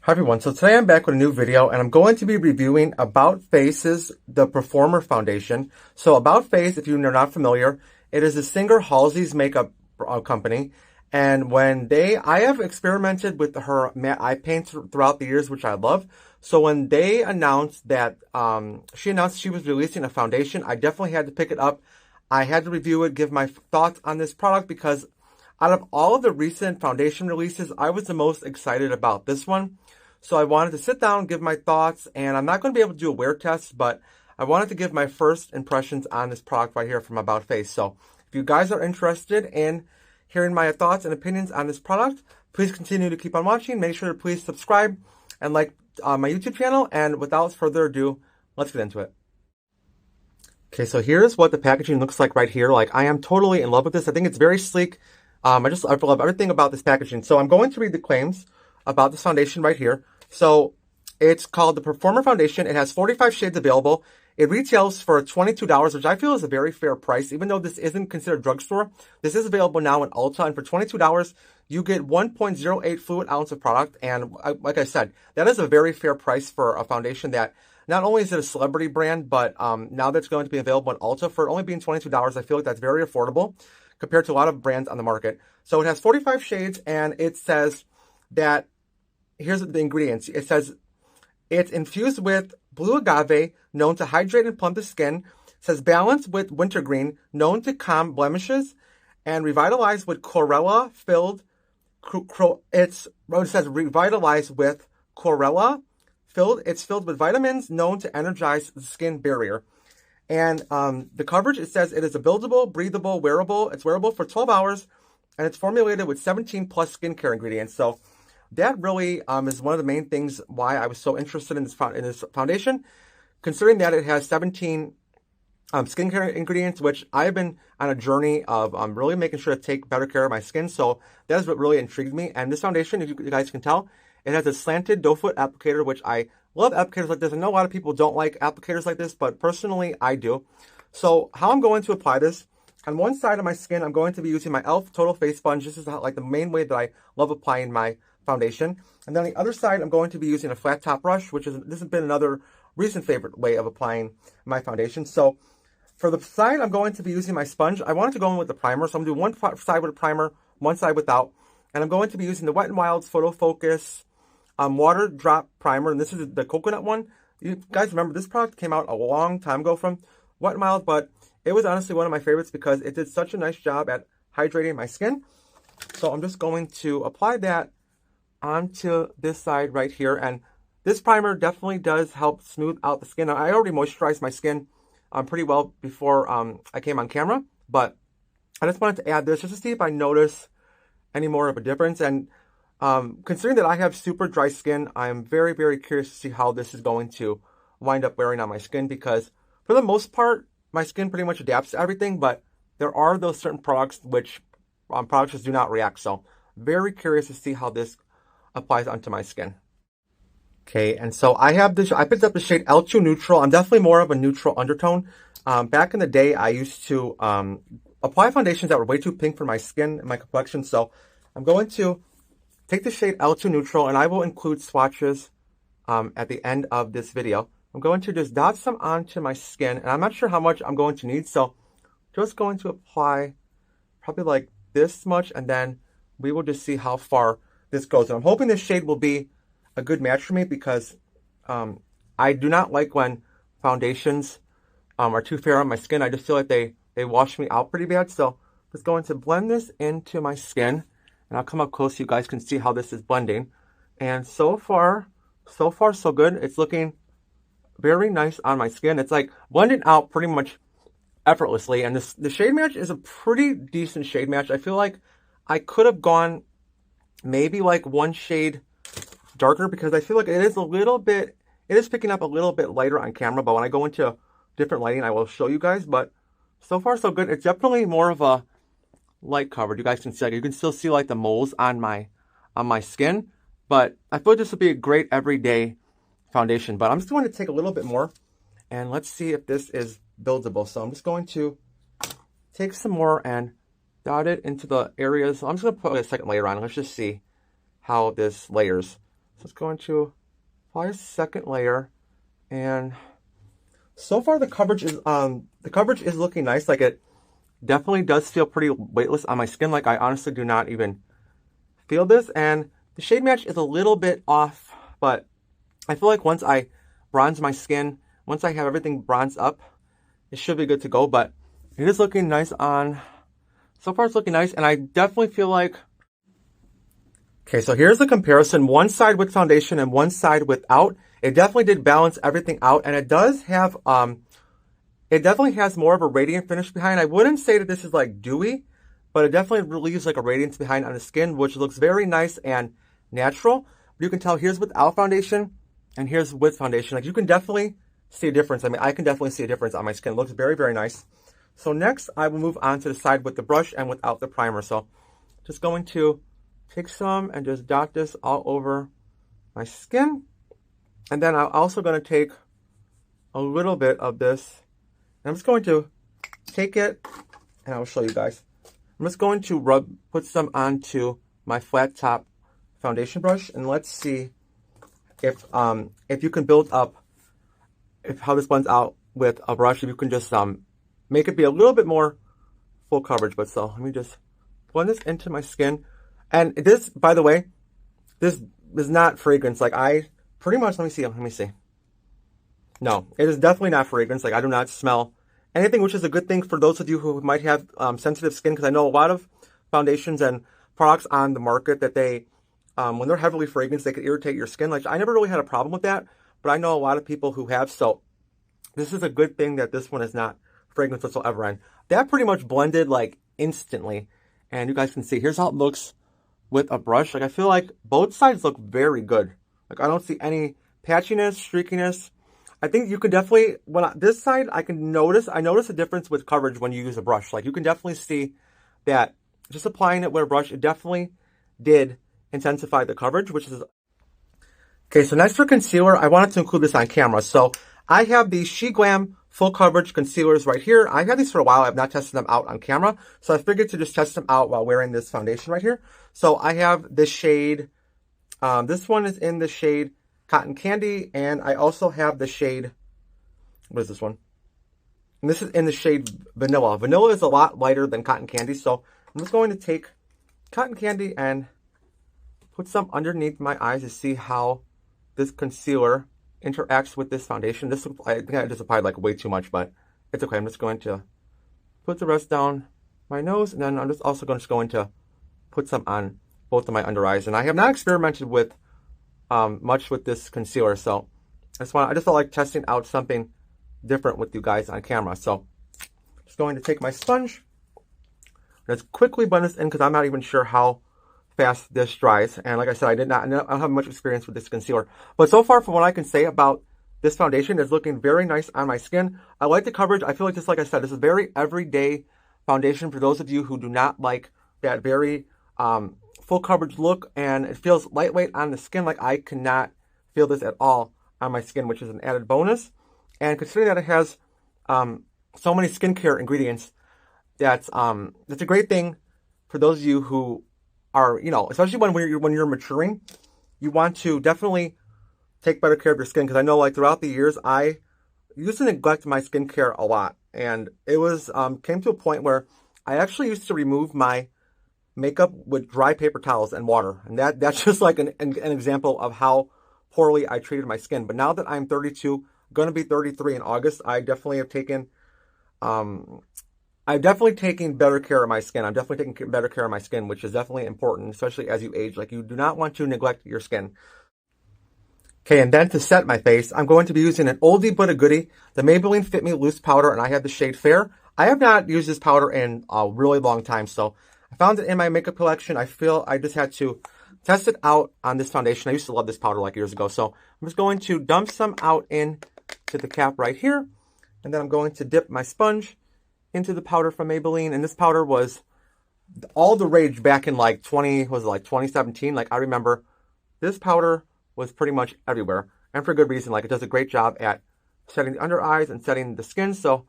Hi everyone, so today I'm back with a new video and I'm going to be reviewing About Face's The Performer Foundation. So About Face, if you're not familiar, it is a Singer Halsey's makeup company. And I have experimented with her matte eye paints throughout the years, which I love. So when they announced that, she announced she was releasing a foundation, I definitely had to pick it up. I had to review it, give my thoughts on this product because out of all of the recent foundation releases, I was the most excited about this one. So I wanted to sit down, give my thoughts, and I'm not going to be able to do a wear test, but I wanted to give my first impressions on this product right here from About Face. So if you guys are interested in hearing my thoughts and opinions on this product, please continue to keep on watching. Make sure to please subscribe and like my YouTube channel. And without further ado, let's get into it. Okay, so here's what the packaging looks like right here. Like, I am totally in love with this. I think it's very sleek. I love everything about this packaging. So I'm going to read the claims about this foundation right here. So it's called the Performer Foundation. It has 45 shades available. It retails for $22, which I feel is a very fair price. Even though this isn't considered drugstore, this is available now in Ulta. And for $22, you get 1.08 fluid ounce of product. And like I said, that is a very fair price for a foundation that not only is it a celebrity brand, but now that's going to be available in Ulta for only being $22. I feel like that's very affordable compared to a lot of brands on the market. So it has 45 shades, and it says that, here's the ingredients. It says it's infused with blue agave, known to hydrate and plump the skin. It says balanced with wintergreen, known to calm blemishes, and revitalized with chlorella filled. It says revitalized with chlorella filled. It's filled with vitamins known to energize the skin barrier. And the coverage, it says it is a buildable, breathable, wearable. It's wearable for 12 hours, and it's formulated with 17 plus skincare ingredients. So that really is one of the main things why I was so interested in this foundation, considering that it has 17 skincare ingredients, which I have been on a journey of really making sure to take better care of my skin. So that is what really intrigued me. And this foundation, if you guys can tell, it has a slanted doe foot applicator, which I love applicators like this. I know a lot of people don't like applicators like this, but personally, I do. So how I'm going to apply this, on one side of my skin, I'm going to be using my e.l.f. Total Face Sponge. This is like the main way that I love applying my foundation. And then on the other side, I'm going to be using a flat top brush, this has been another recent favorite way of applying my foundation. So for the side I'm going to be using my sponge, I wanted to go in with the primer. So I'm going to do one side with a primer, one side without. And I'm going to be using the Wet n Wild's Photo Focus Water Drop Primer. And this is the coconut one. You guys remember this product came out a long time ago from Wet n Wild, but it was honestly one of my favorites because it did such a nice job at hydrating my skin. So I'm just going to apply that onto this side right here. And this primer definitely does help smooth out the skin. I already moisturized my skin pretty well before I came on camera, but I just wanted to add this just to see if I notice any more of a difference. And considering that I have super dry skin, I'm very, very curious to see how this is going to wind up wearing on my skin, because for the most part, my skin pretty much adapts to everything, but there are those certain products which products just do not react. So very curious to see how this applies onto my skin. Okay, and so I picked up the shade L2 Neutral. I'm definitely more of a neutral undertone. Back in the day, I used to apply foundations that were way too pink for my skin and my complexion. So I'm going to take the shade L2 Neutral, and I will include swatches at the end of this video. I'm going to just dot some onto my skin, and I'm not sure how much I'm going to need. So just going to apply probably like this much, and then we will just see how far this goes. And I'm hoping this shade will be a good match for me, because I do not like when foundations are too fair on my skin. I just feel like they wash me out pretty bad. So just going to blend this into my skin, and I'll come up close so you guys can see how this is blending. And so far so good. It's looking very nice on my skin. It's like blending out pretty much effortlessly. And the shade match is a pretty decent shade match. I feel like I could have gone maybe like one shade darker, because I feel like it is picking up a little bit lighter on camera, but when I go into different lighting, I will show you guys. But so far so good. It's definitely more of a light coverage. You guys can see, like, you can still see like the moles on my skin, but I feel like this would be a great everyday foundation. But I'm just going to take a little bit more, and let's see if this is buildable. So I'm just going to take some more and dot it into the areas. I'm just going to put a second layer on. Let's just see how this layers. Just going to apply a second layer, and so far the coverage is looking nice. Like, it definitely does feel pretty weightless on my skin. Like, I honestly do not even feel this, and the shade match is a little bit off, but I feel like once I bronze my skin, once I have everything bronzed up, it should be good to go. But it is looking nice on, so far it's looking nice, and I definitely feel like, okay, so here's the comparison, one side with foundation and one side without. It definitely did balance everything out, and it does have, it definitely has more of a radiant finish behind. I wouldn't say that this is like dewy, but it definitely relieves like a radiance behind on the skin, which looks very nice and natural. But you can tell here's without foundation and here's with foundation. Like, you can definitely see a difference. I mean, I can definitely see a difference on my skin. It looks very, very nice. So next, I will move on to the side with the brush and without the primer. So just going to take some and just dot this all over my skin. And then I'm also going to take a little bit of this, and I'm just going to take it, and I'll show you guys. I'm just going to put some onto my flat top foundation brush, and let's see if you can build up how this blends out with a brush. If you can just make it be a little bit more full coverage. But so let me just blend this into my skin. And this, by the way, this is not fragrance. Like, I pretty much, let me see. No, it is definitely not fragrance. Like, I do not smell anything, which is a good thing for those of you who might have sensitive skin, because I know a lot of foundations and products on the market that they, when they're heavily fragranced, they could irritate your skin. Like, I never really had a problem with that, but I know a lot of people who have. So this is a good thing that this one is not fragrance whatsoever. And that pretty much blended like instantly. And you guys can see, here's how it looks with a brush. Like, I feel like both sides look very good. Like, I don't see any patchiness, streakiness. I think you can definitely, this side, I notice a difference with coverage when you use a brush. Like, you can definitely see that just applying it with a brush, it definitely did intensify the coverage, which is, okay, so next for concealer, I wanted to include this on camera. So I have the Sheglam full coverage concealers right here. I've had these for a while. I've not tested them out on camera, so I figured to just test them out while wearing this foundation right here. So I have this shade, this one is in the shade Cotton Candy, and I also have the shade, what is this one? And this is in the shade Vanilla. Vanilla is a lot lighter than Cotton Candy, so I'm just going to take Cotton Candy and put some underneath my eyes to see how this concealer interacts with this foundation. This, I think I just applied like way too much, but it's okay. I'm just going to put the rest down my nose, and then I'm just also going to put some on both of my under eyes. And I have not experimented with much with this concealer, so I just felt like testing out something different with you guys on camera. So just going to take my sponge, let's quickly blend this in, because I'm not even sure how fast this dries. And like I said, I don't have much experience with this concealer, but so far from what I can say about this foundation, is looking very nice on my skin. I like the coverage. I feel like, just like I said, this is very everyday foundation for those of you who do not like that very full coverage look, and it feels lightweight on the skin. Like, I cannot feel this at all on my skin, which is an added bonus. And considering that it has so many skincare ingredients, that's a great thing for those of you who are, especially when you're maturing, you want to definitely take better care of your skin. Because I know, like, throughout the years, I used to neglect my skincare a lot, and it was came to a point where I actually used to remove my makeup with dry paper towels and water, and that's just like an example of how poorly I treated my skin. But now that I'm 32, going to be 33 in August, I definitely have taken I'm definitely taking better care of my skin. I'm definitely taking better care of my skin, which is definitely important, especially as you age. Like, you do not want to neglect your skin. Okay, and then to set my face, I'm going to be using an oldie but a goodie, the Maybelline Fit Me Loose Powder, and I have the shade Fair. I have not used this powder in a really long time, so I found it in my makeup collection. I feel I just had to test it out on this foundation. I used to love this powder like years ago, so I'm just going to dump some out into the cap right here, and then I'm going to dip my sponge into the powder from Maybelline. And this powder was all the rage back in like 2017. Like, I remember this powder was pretty much everywhere, and for good reason. Like, it does a great job at setting the under eyes and setting the skin. So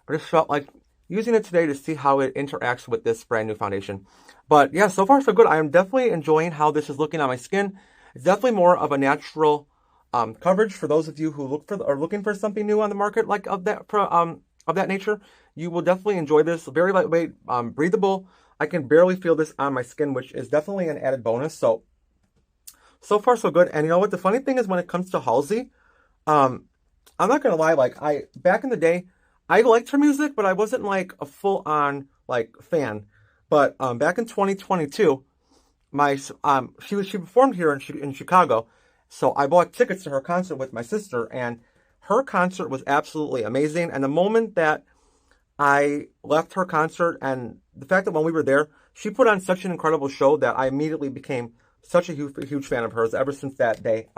I just felt like using it today to see how it interacts with this brand new foundation. But yeah, so far so good. I am definitely enjoying how this is looking on my skin. It's definitely more of a natural coverage for those of you who are looking for something new on the market like of that nature. You will definitely enjoy this. Very lightweight, breathable. I can barely feel this on my skin, which is definitely an added bonus. So far so good. And you know what? The funny thing is when it comes to Halsey, I'm not gonna lie, like back in the day, I liked her music, but I wasn't like a full on like fan. But back in 2022, she performed here in Chicago, so I bought tickets to her concert with my sister, and her concert was absolutely amazing. And the moment that I left her concert, and the fact that when we were there, she put on such an incredible show that I immediately became such a huge fan of hers ever since that day.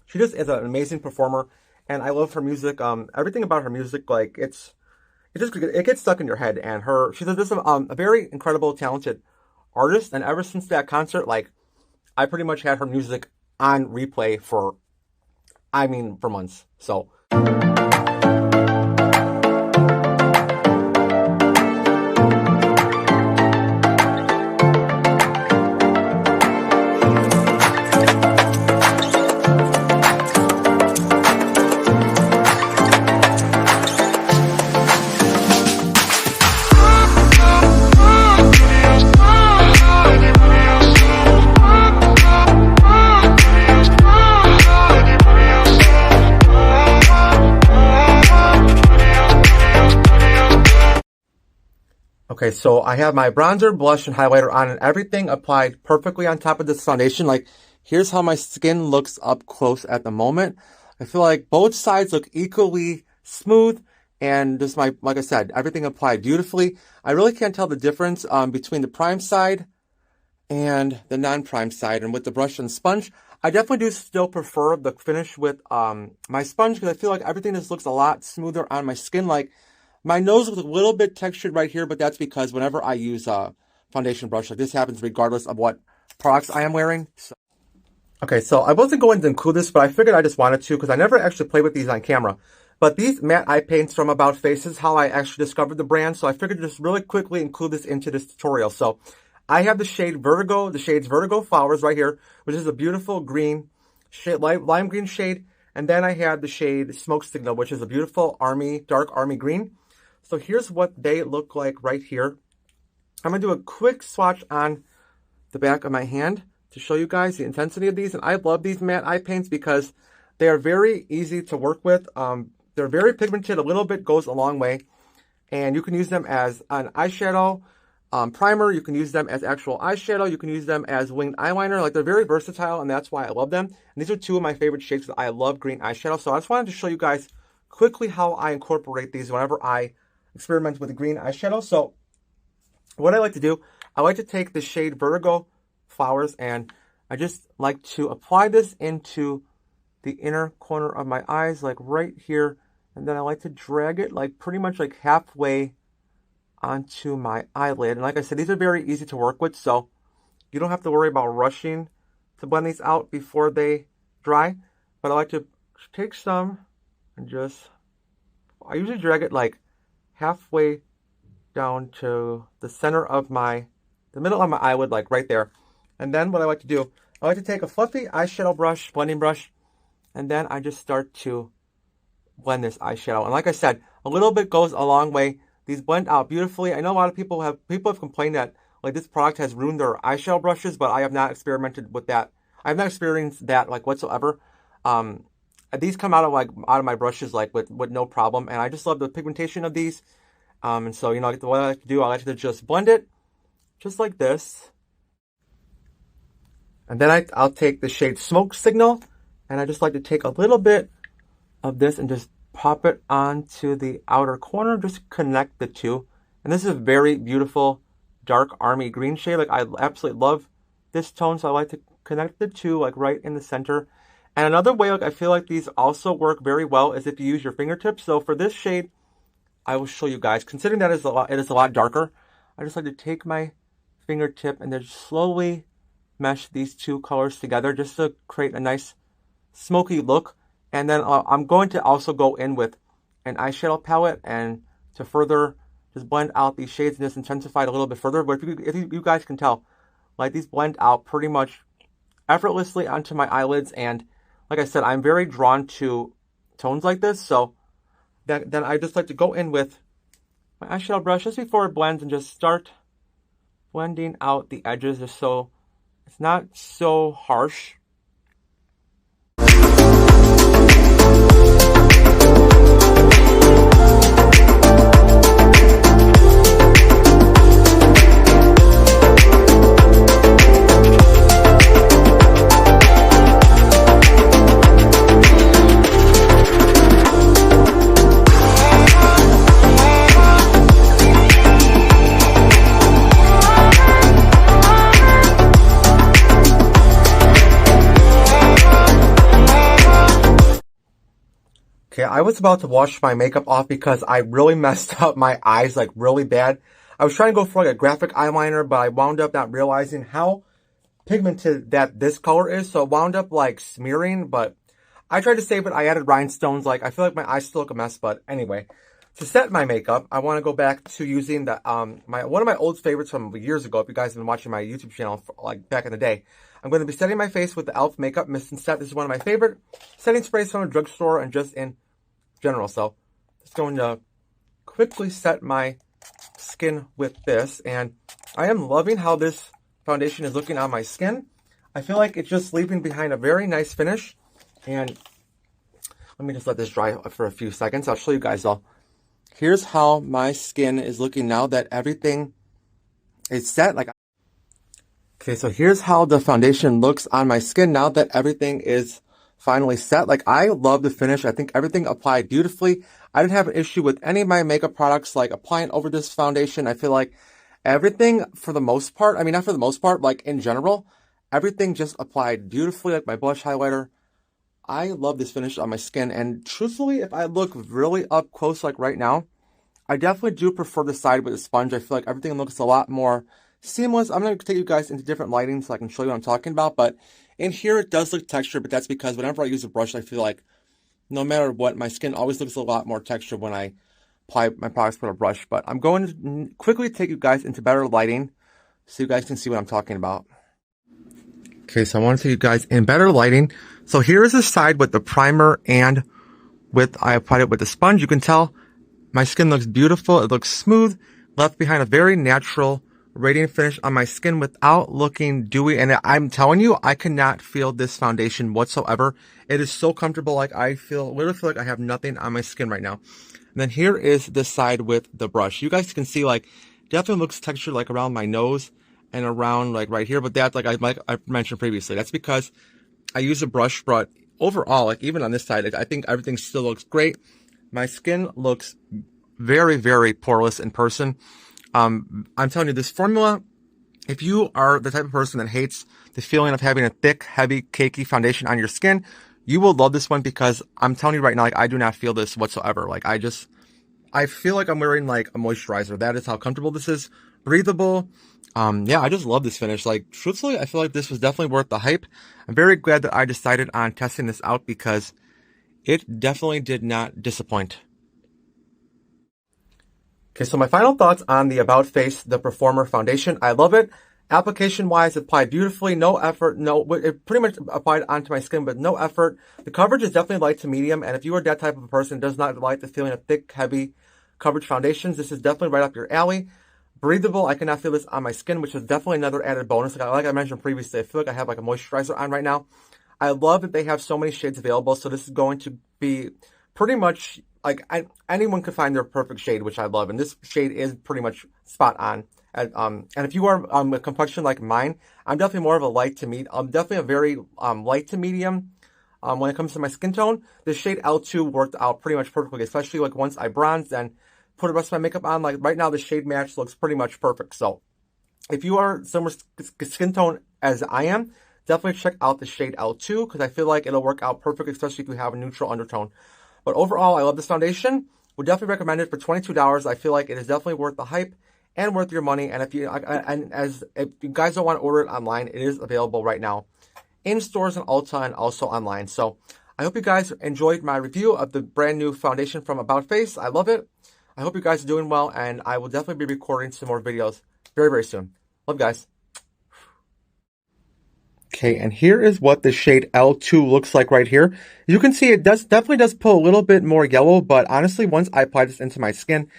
She just is an amazing performer, and I love her music. Everything about her music, like it gets stuck in your head. And she's just a very incredible, talented artist. And ever since that concert, like I pretty much had her music on replay for months. So. Okay, so I have my bronzer, blush, and highlighter on, and everything applied perfectly on top of this foundation. Like, here's how my skin looks up close at the moment. I feel like both sides look equally smooth, and just like I said, everything applied beautifully. I really can't tell the difference between the prime side and the non-prime side. And with the brush and sponge, I definitely do still prefer the finish with my sponge, because I feel like everything just looks a lot smoother on my skin. Like, my nose looks a little bit textured right here, but that's because whenever I use a foundation brush, like this happens regardless of what products I am wearing. Okay, so I wasn't going to include this, but I figured I just wanted to because I never actually played with these on camera. But these matte eye paints from About Face is how I actually discovered the brand, so I figured just really quickly include this into this tutorial. So I have the shades Vertigo Flowers right here, which is a beautiful green shade, lime green shade. And then I have the shade Smoke Signal, which is a beautiful dark army green. So here's what they look like right here. I'm going to do a quick swatch on the back of my hand to show you guys the intensity of these. And I love these matte eye paints because they are very easy to work with. They're very pigmented. A little bit goes a long way. And you can use them as an eyeshadow primer. You can use them as actual eyeshadow. You can use them as winged eyeliner. Like, they're very versatile, and that's why I love them. And these are two of my favorite shades because I love green eyeshadow. So I just wanted to show you guys quickly how I incorporate these whenever I experiment with green eyeshadow. So what I like to do, I like to take the shade Vertigo Flowers, and I just like to apply this into the inner corner of my eyes, like right here. And then I like to drag it like pretty much like halfway onto my eyelid. And like I said, these are very easy to work with, so you don't have to worry about rushing to blend these out before they dry. But I like to take some and I usually drag it like halfway down to the center of the middle of my eyelid, like right there. And then what I like to do, I like to take a fluffy eyeshadow brush, blending brush, and then I just start to blend this eyeshadow. And like I said, a little bit goes a long way. These blend out beautifully. I know a lot of people have complained that like this product has ruined their eyeshadow brushes, but I have not experimented with that. I have not experienced that like whatsoever. These come out of my brushes like with no problem, and I just love the pigmentation of these. And so, you know, what I like to do, I like to just blend it just like this. And then I'll take the shade Smoke Signal, and I just like to take a little bit of this and just pop it onto the outer corner, just connect the two. And this is a very beautiful dark army green shade. Like, I absolutely love this tone, so I like to connect the two like right in the center. And another way, like, I feel like these also work very well is if you use your fingertips. So for this shade, I will show you guys. Considering that it is a lot darker, I just like to take my fingertip and then slowly mesh these two colors together just to create a nice smoky look. And then I'm going to also go in with an eyeshadow palette and to further just blend out these shades and just intensify it a little bit further. But if you guys can tell, like, these blend out pretty much effortlessly onto my eyelids. And like I said, I'm very drawn to tones like this. So then I just like to go in with my eyeshadow brush just before it blends and just start blending out the edges just so it's not so harsh. Okay, I was about to wash my makeup off because I really messed up my eyes like really bad. I was trying to go for like a graphic eyeliner, but I wound up not realizing how pigmented that this color is, so it wound up like smearing, but I tried to save it. I added rhinestones. Like, I feel like my eyes still look a mess, but anyway. To set my makeup, I want to go back to using the one of my old favorites from years ago. If you guys have been watching my YouTube channel for, like back in the day, I'm going to be setting my face with the e.l.f. Makeup Mist and Set. This is one of my favorite setting sprays from a drugstore and just in general. So, just going to quickly set my skin with this, and I am loving how this foundation is looking on my skin. I feel like it's just leaving behind a very nice finish. And let me just let this dry for a few seconds. I'll show you guys all. Here's how my skin is looking now that everything is set. Okay, so here's how the foundation looks on my skin now that everything is finally set. Like, I love the finish. I think everything applied beautifully. I didn't have an issue with any of my makeup products, like applying over this foundation. I feel like everything, for the most part, I mean, not for the most part, like in general, everything just applied beautifully, like my blush highlighter. I love this finish on my skin, and truthfully, if I look really up close like right now, I definitely do prefer the side with the sponge. I feel like everything looks a lot more seamless. I'm going to take you guys into different lighting so I can show you what I'm talking about, but in here it does look textured, but that's because whenever I use a brush, I feel like no matter what, my skin always looks a lot more textured when I apply my products with a brush. But I'm going to quickly take you guys into better lighting so you guys can see what I'm talking about. Okay, so I want to take you guys in better lighting. So here is the side with the primer and I applied it with the sponge. You can tell my skin looks beautiful. It looks smooth, left behind a very natural, radiant finish on my skin without looking dewy. And I'm telling you, I cannot feel this foundation whatsoever. It is so comfortable. Like, I literally feel like I have nothing on my skin right now. And then here is the side with the brush. You guys can see, like, definitely looks textured like around my nose and around like right here, but that's like I mentioned previously, that's because I use a brush. But overall, like even on this side, I think everything still looks great. My skin looks very, very poreless in person. I'm telling you, this formula, if you are the type of person that hates the feeling of having a thick, heavy, cakey foundation on your skin, you will love this one, because I'm telling you right now, like, I do not feel this whatsoever. Like, I feel like I'm wearing like a moisturizer. That is how comfortable this is. Breathable. Yeah, I just love this finish. Like, truthfully, I feel like this was definitely worth the hype. I'm very glad that I decided on testing this out, because it definitely did not disappoint. Okay, so my final thoughts on the About Face, the Performer Foundation. I love it. Application-wise, applied beautifully. No effort. It pretty much applied onto my skin, but no effort. The coverage is definitely light to medium, and if you are that type of a person who does not like the feeling of thick, heavy coverage foundations, this is definitely right up your alley. Breathable. I cannot feel this on my skin, which is definitely another added bonus. Like I mentioned previously, I feel like I have like a moisturizer on right now. I love that they have so many shades available, so this is going to be pretty much like anyone could find their perfect shade, which I love, and this shade is pretty much spot on. And if you are a complexion like mine, I'm definitely more of a light to medium. I'm definitely a very light to medium when it comes to my skin tone. The shade L2 worked out pretty much perfectly, especially like once I bronzed and put the rest of my makeup on. Like right now, the shade match looks pretty much perfect. So if you are similar skin tone as I am, definitely check out the shade L2, because I feel like it'll work out perfect, especially if you have a neutral undertone. But overall, I love this foundation. Would definitely recommend it for $22. I feel like it is definitely worth the hype and worth your money. And if you guys don't want to order it online, it is available right now in stores and Ulta and also online. So I hope you guys enjoyed my review of the brand new foundation from About Face. I love it. I hope you guys are doing well, and I will definitely be recording some more videos very, very soon. Love you guys. Okay, and here is what the shade L2 looks like right here. You can see it definitely does pull a little bit more yellow, but honestly, once I apply this into my skin,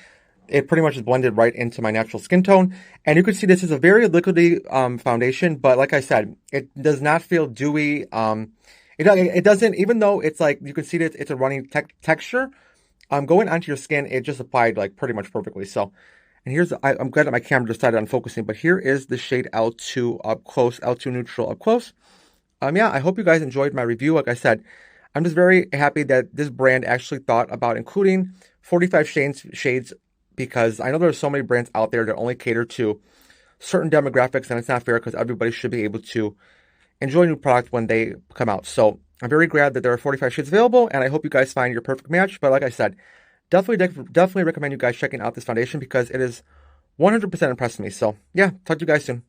it pretty much is blended right into my natural skin tone. And you can see this is a very liquidy foundation, but like I said, it does not feel dewy. It doesn't, even though it's like, you can see that it's a running texture, going onto your skin, it just applied like pretty much perfectly. So, and here's, I'm glad that my camera decided on focusing, but here is the shade L2 up close, L2 neutral up close. Yeah, I hope you guys enjoyed my review. Like I said, I'm just very happy that this brand actually thought about including 45 shades, because I know there are so many brands out there that only cater to certain demographics, and it's not fair because everybody should be able to enjoy new products when they come out. So I'm very glad that there are 45 shades available, and I hope you guys find your perfect match. But like I said, definitely recommend you guys checking out this foundation because it is 100% impressed me. So yeah, talk to you guys soon.